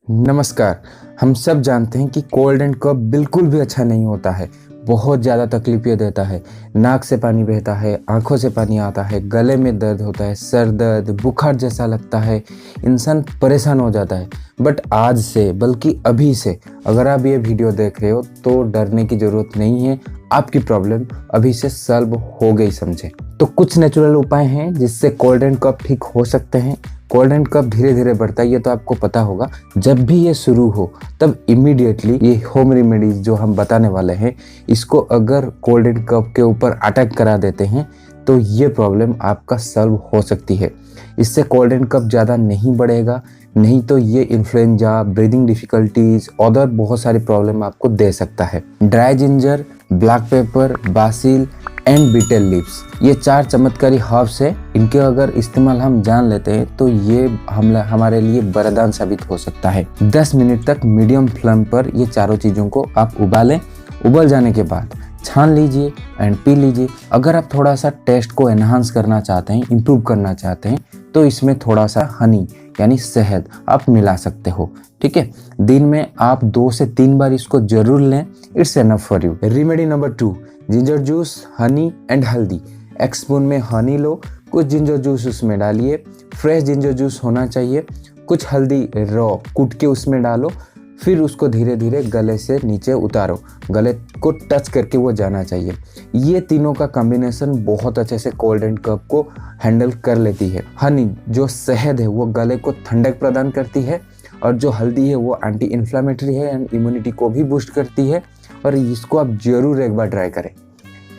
नमस्कार। हम सब जानते हैं कि कोल्ड एंड कफ बिल्कुल भी अच्छा नहीं होता है। बहुत ज़्यादा तकलीफ़ें देता है। नाक से पानी बहता है, आँखों से पानी आता है, गले में दर्द होता है, सर दर्द, बुखार जैसा लगता है, इंसान परेशान हो जाता है। बट आज से बल्कि अभी से अगर आप ये वीडियो देख रहे हो तो डरने की ज़रूरत नहीं है। आपकी प्रॉब्लम अभी से सॉल्व हो गई समझे। तो कुछ नेचुरल उपाय हैं जिससे कोल्ड एंड कफ ठीक हो सकते हैं। कोल्ड एंड कफ धीरे धीरे बढ़ता है, ये तो आपको पता होगा। जब भी ये शुरू हो तब इमीडिएटली ये होम रेमेडीज जो हम बताने वाले हैं, इसको अगर कोल्ड एंड कफ के ऊपर अटैक करा देते हैं तो ये प्रॉब्लम आपका सॉल्व हो सकती है। इससे कोल्ड एंड कफ ज़्यादा नहीं बढ़ेगा, नहीं तो ये इन्फ्लुएंजा, ब्रीदिंग डिफिकल्टीज, अदर बहुत सारी प्रॉब्लम आपको दे सकता है। Dry ginger, black pepper, basil and betel leaves, ये 4 चमत्कारी हर्ब्स है। इनके अगर इस्तेमाल हम जान लेते हैं तो ये हमारे लिए वरदान साबित हो सकता है। 10 मिनट तक मीडियम फ्लेम पर ये चारों चीज़ों को आप उबालें। उबल जाने के बाद छान लीजिए एंड पी लीजिए। अगर आप थोड़ा सा टेस्ट को एनहांस करना चाहते हैं, इम्प्रूव करना चाहते हैं, तो इसमें थोड़ा सा हनी यानी शहद आप मिला सकते हो। ठीक है, दिन में आप 2 से 3 बार इसको जरूर लें। It's enough for you. Remedy number 2, ginger juice, honey and हल्दी। 1 स्पून में हनी लो, कुछ जिंजर जूस उसमें डालिए। फ्रेश जिंजर जूस होना चाहिए। कुछ हल्दी रॉ कूट के उसमें डालो। फिर उसको धीरे धीरे गले से नीचे उतारो, गले को टच करके वो जाना चाहिए। ये तीनों का कॉम्बिनेशन बहुत अच्छे से कोल्ड एंड कफ को हैंडल कर लेती है। हनी जो शहद है वो गले को ठंडक प्रदान करती है, और जो हल्दी है वो एंटी इन्फ्लामेटरी है एंड इम्यूनिटी को भी बूस्ट करती है। और इसको आप जरूर एक बार ट्राई करें।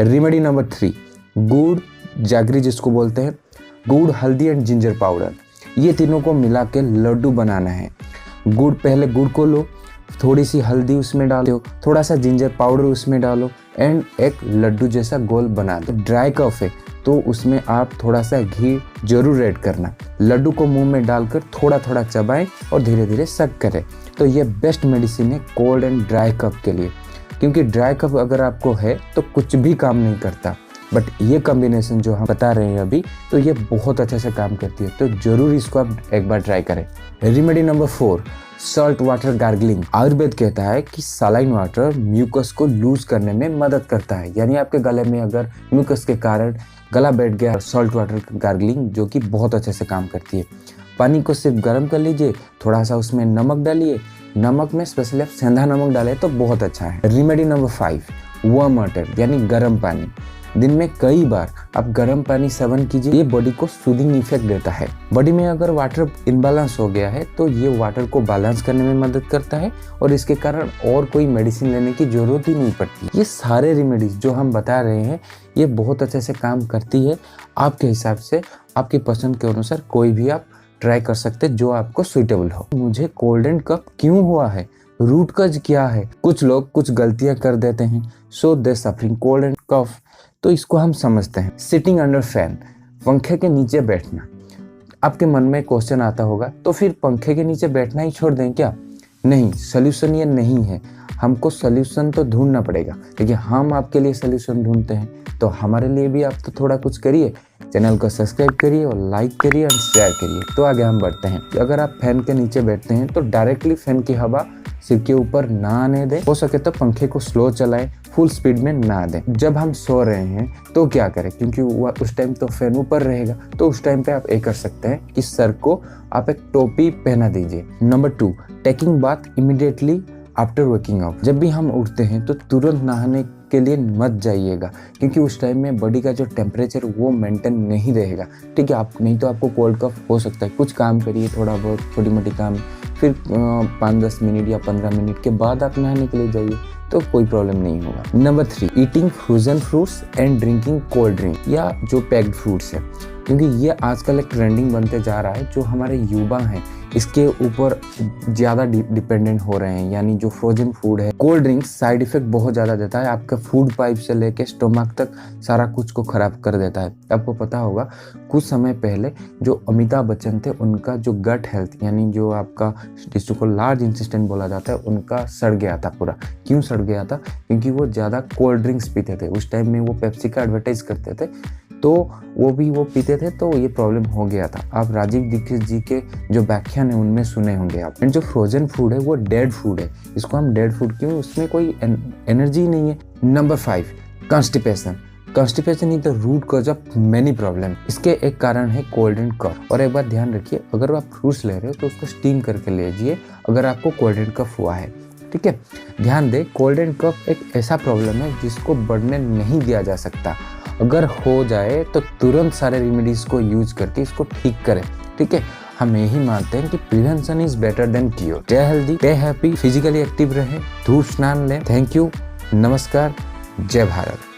रेमेडी नंबर 3, गुड़ जागरी जिसको बोलते हैं। गुड़, हल्दी एंड जिंजर पाउडर, ये तीनों को मिला के लड्डू बनाना है। गुड़, पहले गुड़ को लो, थोड़ी सी हल्दी उसमें डालो, थोड़ा सा जिंजर पाउडर उसमें डालो एंड एक लड्डू जैसा गोल बना दो। ड्राई कफ है तो उसमें आप थोड़ा सा घी जरूर ऐड करना। लड्डू को मुंह में डालकर थोड़ा थोड़ा चबाएं और धीरे धीरे सक करें। तो ये बेस्ट मेडिसिन है कोल्ड एंड ड्राई कफ के लिए, क्योंकि ड्राई कफ अगर आपको है तो कुछ भी काम नहीं करता। बट ये कॉम्बिनेशन जो हम बता रहे हैं अभी, तो ये बहुत अच्छे से काम करती है। तो जरूर इसको आप एक बार ट्राई करें। Remedy number 4, salt water gargling. Ayurveda कहता है कि सलाइन वाटर म्यूकस को लूज करने में मदद करता है। यानी आपके गले में अगर म्यूकस के कारण गला बैठ गया, सॉल्ट वाटर गार्गलिंग जो कि बहुत अच्छे से काम करती है। पानी को सिर्फ गर्म कर लीजिए, थोड़ा सा उसमें नमक डालिए। नमक में स्पेशली आप सेंधा नमक डालें तो बहुत अच्छा है। रेमेडी नंबर 5, वार्म वाटर यानी गर्म पानी। दिन में कई बार आप गर्म पानी सेवन कीजिए, ये बॉडी को सूदिंग इफेक्ट देता है। बॉडी में अगर वाटर इनबैलेंस हो गया है तो ये वाटर को बैलेंस करने में मदद करता है, और इसके कारण और कोई मेडिसिन लेने की जरूरत ही नहीं पड़ती। ये सारे रेमेडीज जो हम बता रहे हैं ये बहुत अच्छे से काम करती है। आपके हिसाब से, आपकी पसंद के अनुसार कोई भी आप ट्राई कर सकते जो आपको सुइटेबल हो। मुझे कोल्ड एंड कफ क्यों हुआ है, रूट कज क्या है? कुछ लोग कुछ गलतियां कर देते हैं, सो दे सफरिंग कोल्ड एंड कफ। तो इसको हम समझते हैं। सिटिंग अंडर फैन, पंखे के नीचे बैठना। आपके मन में क्वेश्चन आता होगा, तो फिर पंखे के नीचे बैठना ही छोड़ दें क्या? नहीं, सोल्यूशन ये नहीं है। हमको सोल्यूशन तो ढूंढना पड़ेगा, लेकिन हम आपके लिए सोल्यूशन ढूंढते हैं। तो हमारे लिए भी आप तो थोड़ा कुछ करिए। चैनल को सब्सक्राइब करिए और लाइक करिए और शेयर करिए। तो आगे हम बढ़ते हैं। अगर आप फैन के नीचे बैठते हैं तो डायरेक्टली फैन की हवा सिर के ऊपर ना आने दें। हो सके तो पंखे को स्लो चलाएं, फुल स्पीड में ना दें। जब हम सो रहे हैं तो क्या करें, क्योंकि उस टाइम तो फैन ऊपर रहेगा, तो उस टाइम पे आप ये कर सकते हैं कि सर को आप एक टोपी पहना दीजिए। Number 2, taking bath immediately after waking up. जब भी हम उठते हैं तो तुरंत नहाने के लिए मत जाइएगा, क्योंकि उस टाइम में बॉडी का जो टेम्परेचर वो मेंटेन नहीं रहेगा। ठीक है, आप नहीं तो आपको कोल्ड कफ हो सकता है। कुछ काम करिए, थोड़ा बहुत छोटी मोटी काम, फिर 5-10 मिनट या 15 मिनट के बाद आप नहाने के लिए जाइए, तो कोई प्रॉब्लम नहीं होगा। Number 3, eating frozen fruits and drinking cold drink या जो पैक्ड फ्रूट्स है, क्योंकि ये आजकल एक ट्रेंडिंग बनते जा रहा है। जो हमारे युवा हैं इसके ऊपर ज़्यादा डिपेंडेंट हो रहे हैं। यानी जो फ्रोजन फूड है, कोल्ड ड्रिंक्स साइड इफेक्ट बहुत ज़्यादा देता है। आपका फूड पाइप से लेके स्टोमक तक सारा कुछ को खराब कर देता है। आपको पता होगा कुछ समय पहले जो अमिताभ बच्चन थे, उनका जो गट हेल्थ यानी जो आपका जिसको लार्ज इंटेस्टाइन बोला जाता है, उनका सड़ गया था पूरा। क्यों सड़ गया था? क्योंकि वो ज़्यादा कोल्ड ड्रिंक्स पीते थे। उस टाइम में वो पेप्सी का एडवर्टाइज करते थे, तो वो पीते पीते थे तो ये प्रॉब्लम हो गया था। आप राजीव दीक्षित जी के जो व्याख्यान है उनमें सुने होंगे आप। एंड जो फ्रोजन फूड है वो डेड फूड है, इसको हम डेड फूड क्यों, उसमें कोई एनर्जी नहीं है। Number 5, constipation. Constipation is the root cause of many problem. इसके एक कारण है कोल्ड एंड कफ। और एक बात ध्यान रखिए, अगर आप फ्रूट्स ले रहे हो तो उसको स्टीम करके लीजिए अगर आपको कोल्ड एंड कफ हुआ है, ठीक है। ध्यान दें, कोल्ड एंड कफ एक ऐसा प्रॉब्लम है जिसको बढ़ने नहीं दिया जा सकता। अगर हो जाए तो तुरंत सारे रेमेडीज को यूज करके इसको ठीक करें, ठीक है। हम यही मानते हैं कि prevention is better than cure. Stay healthy, stay happy, physically active रहे, धूप स्नान लें। थैंक यू, नमस्कार, जय भारत।